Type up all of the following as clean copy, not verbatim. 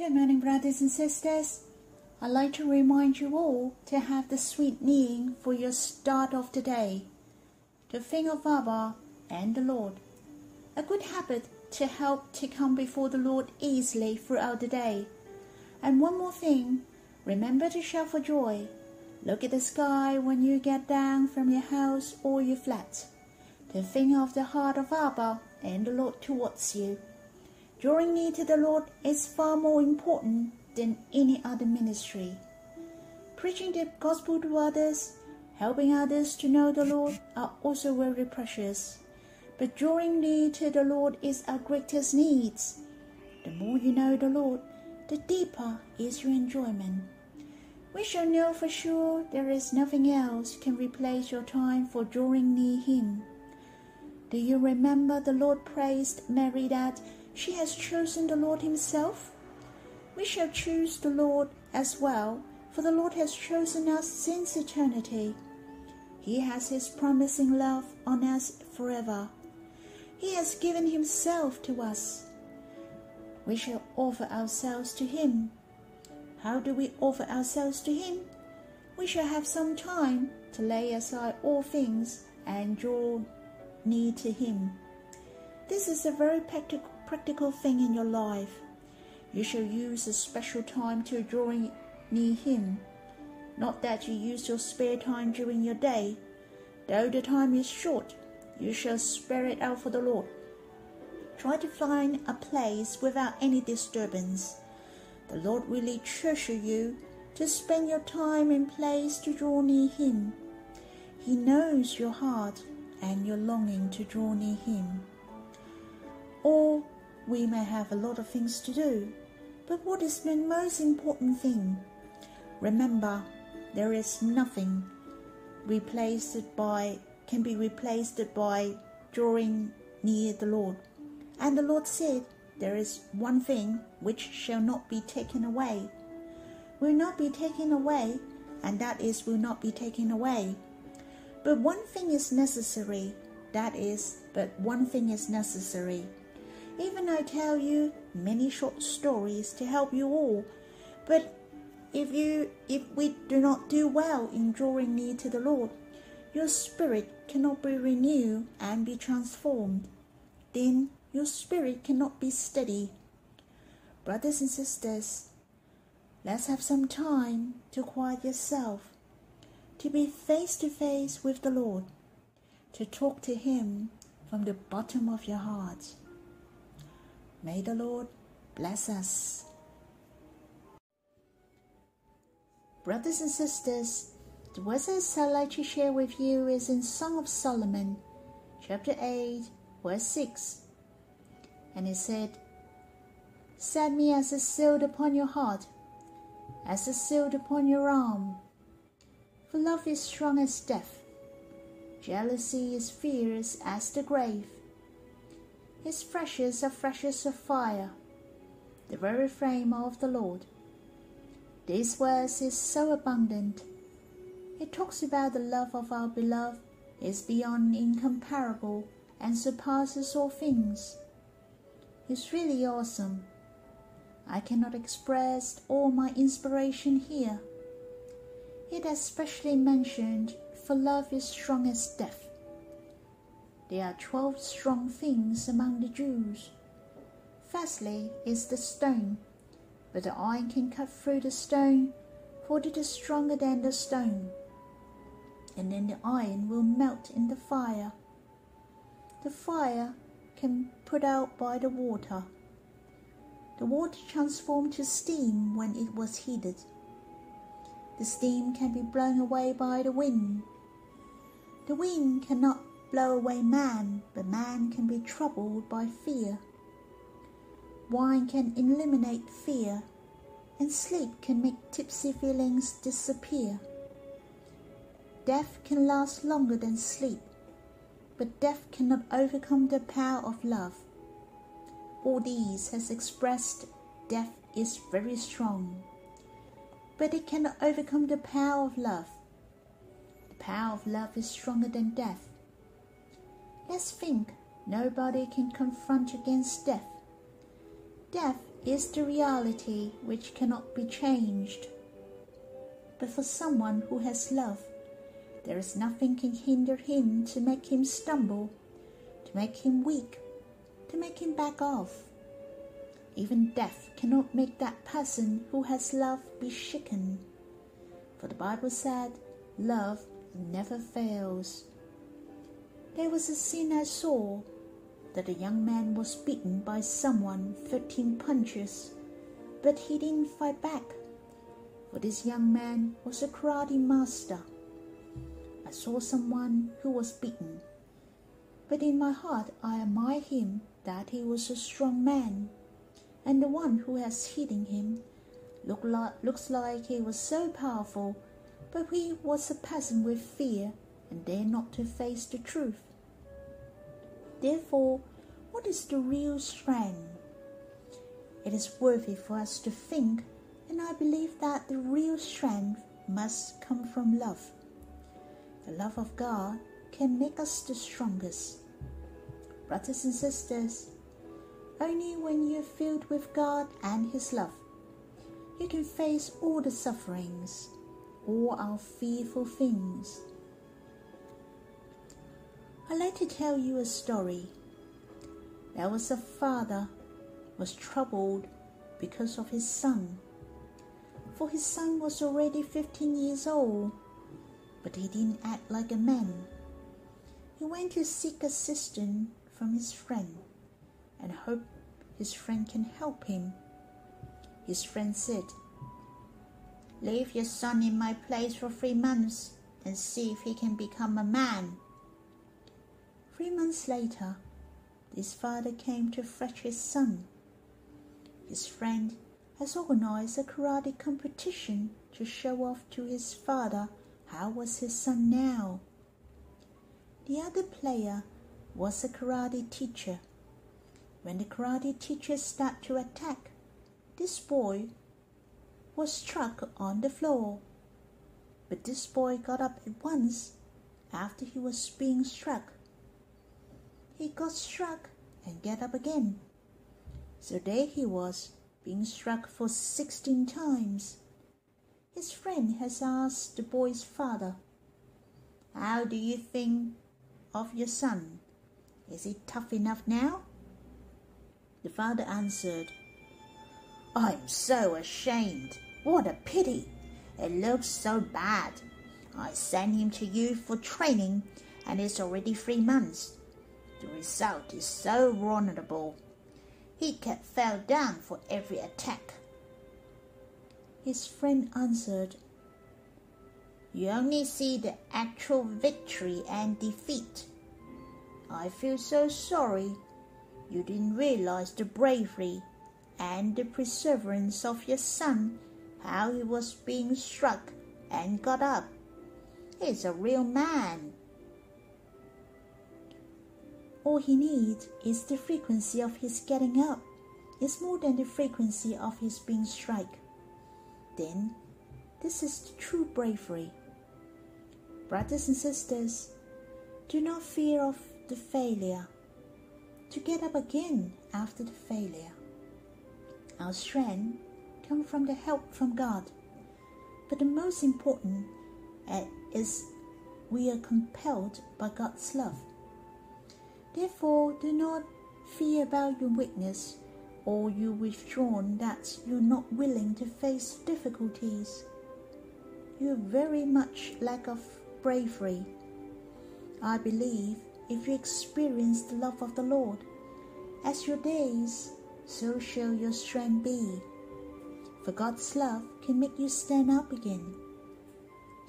Good morning, brothers and sisters. I'd like to remind you all to have the sweet kneeling for your start of the day, to think of Abba and the Lord. A good habit to help to come before the Lord easily throughout the day. And one more thing, remember to shout for joy. Look at the sky when you get down from your house or your flat. To think of the heart of Abba and the Lord towards you. Drawing near to the Lord is far more important than any other ministry. Preaching the gospel to others, helping others to know the Lord are also very precious. But drawing near to the Lord is our greatest needs. The more you know the Lord, the deeper is your enjoyment. We shall know for sure there is nothing else can replace your time for drawing near Him. Do you remember the Lord praised Mary that she has chosen the Lord Himself? We shall choose the Lord as well, for the Lord has chosen us since eternity. He has His promising love on us forever. He has given Himself to us. We shall offer ourselves to Him. How do we offer ourselves to Him? We shall have some time to lay aside all things and draw near to Him. This is a very practical thing in your life. You shall use a special time to draw near Him. Not that you use your spare time during your day. Though the time is short, you shall spare it out for the Lord. Try to find a place without any disturbance. The Lord really treasures you to spend your time in place to draw near Him. He knows your heart and your longing to draw near Him. Or we may have a lot of things to do, but what is the most important thing? Remember, there is nothing can be replaced by drawing near the Lord. And the Lord said, there is one thing which shall not be taken away. Will not be taken away, and that is will not be taken away. But one thing is necessary, but one thing is necessary. Even I tell you many short stories to help you all, but if we do not do well in drawing near to the Lord, your spirit cannot be renewed and be transformed. Then your spirit cannot be steady. Brothers and sisters, let's have some time to quiet yourself, to be face to face with the Lord, to talk to Him from the bottom of your heart. May the Lord bless us. Brothers and sisters, the verses I'd like to share with you is in Song of Solomon, chapter 8, verse 6. And it said, "Set me as a shield upon your heart, as a shield upon your arm. For love is strong as death, jealousy is fierce as the grave. His flashes are flashes of fire, the very flame of the Lord." This verse is so abundant. It talks about the love of our beloved is beyond incomparable and surpasses all things. It's really awesome. I cannot express all my inspiration here. It especially mentioned, for love is strong as death. There are 12 strong things among the Jews. Firstly is the stone, but the iron can cut through the stone, for it is stronger than the stone. And then the iron will melt in the fire. The fire can put out by the water. The water transformed to steam when it was heated. The steam can be blown away by the wind. The wind cannot blow away man, but man can be troubled by fear. Wine can eliminate fear, and sleep can make tipsy feelings disappear. Death can last longer than sleep, but death cannot overcome the power of love. All these has expressed death is very strong, but it cannot overcome the power of love. The power of love is stronger than death. Let's think, nobody can confront against death. Death is the reality which cannot be changed. But for someone who has love, there is nothing can hinder him to make him stumble, to make him weak, to make him back off. Even death cannot make that person who has love be shaken. For the Bible said, love never fails. There was a scene I saw, that a young man was beaten by someone 13 punches, but he didn't fight back, for this young man was a karate master. I saw someone who was beaten, but in my heart I admire him that he was a strong man, and the one who has hitting him looks like he was so powerful, but he was a peasant with fear and dared not to face the truth. Therefore, what is the real strength? It is worthy for us to think, and I believe that the real strength must come from love. The love of God can make us the strongest. Brothers and sisters, only when you are filled with God and His love, you can face all the sufferings, all our fearful things. I'd like to tell you a story. There was a father who was troubled because of his son. For his son was already 15 years old, but he didn't act like a man. He went to seek assistance from his friend and hoped his friend can help him. His friend said, "Leave your son in my place for 3 months and see if he can become a man." 3 months later, this father came to fetch his son. His friend has organized a karate competition to show off to his father how was his son now. The other player was a karate teacher. When the karate teacher started to attack, this boy was struck on the floor. But this boy got up at once after he was being struck. He got struck and get up again. So there he was, being struck for 16 times. His friend has asked the boy's father, "How do you think of your son? Is he tough enough now?" The father answered, "I'm so ashamed. What a pity. It looks so bad. I sent him to you for training, and it's already 3 months. The result is so vulnerable. He fell down for every attack." His friend answered, "You only see the actual victory and defeat. I feel so sorry. You didn't realize the bravery and the perseverance of your son, how he was being struck and got up. He's a real man." All he needs is the frequency of his getting up. It's more than the frequency of his being struck. Then, this is the true bravery. Brothers and sisters, do not fear of the failure, to get up again after the failure. Our strength comes from the help from God. But the most important is we are compelled by God's love. Therefore, do not fear about your weakness or you withdrawn that you're not willing to face difficulties. You very much lack of bravery. I believe if you experience the love of the Lord, as your days, so shall your strength be. For God's love can make you stand up again.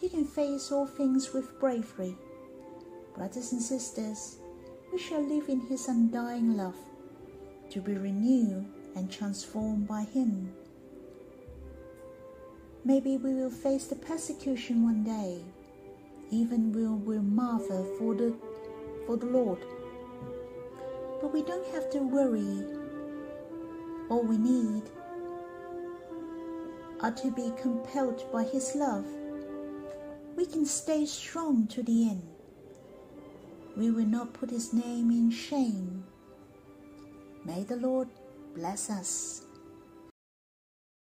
You can face all things with bravery. Brothers and sisters, we shall live in His undying love, to be renewed and transformed by Him. Maybe we will face the persecution one day, even we will marvel for the Lord. But we don't have to worry. All we need are to be compelled by His love. We can stay strong to the end. We will not put His name in shame. May the Lord bless us.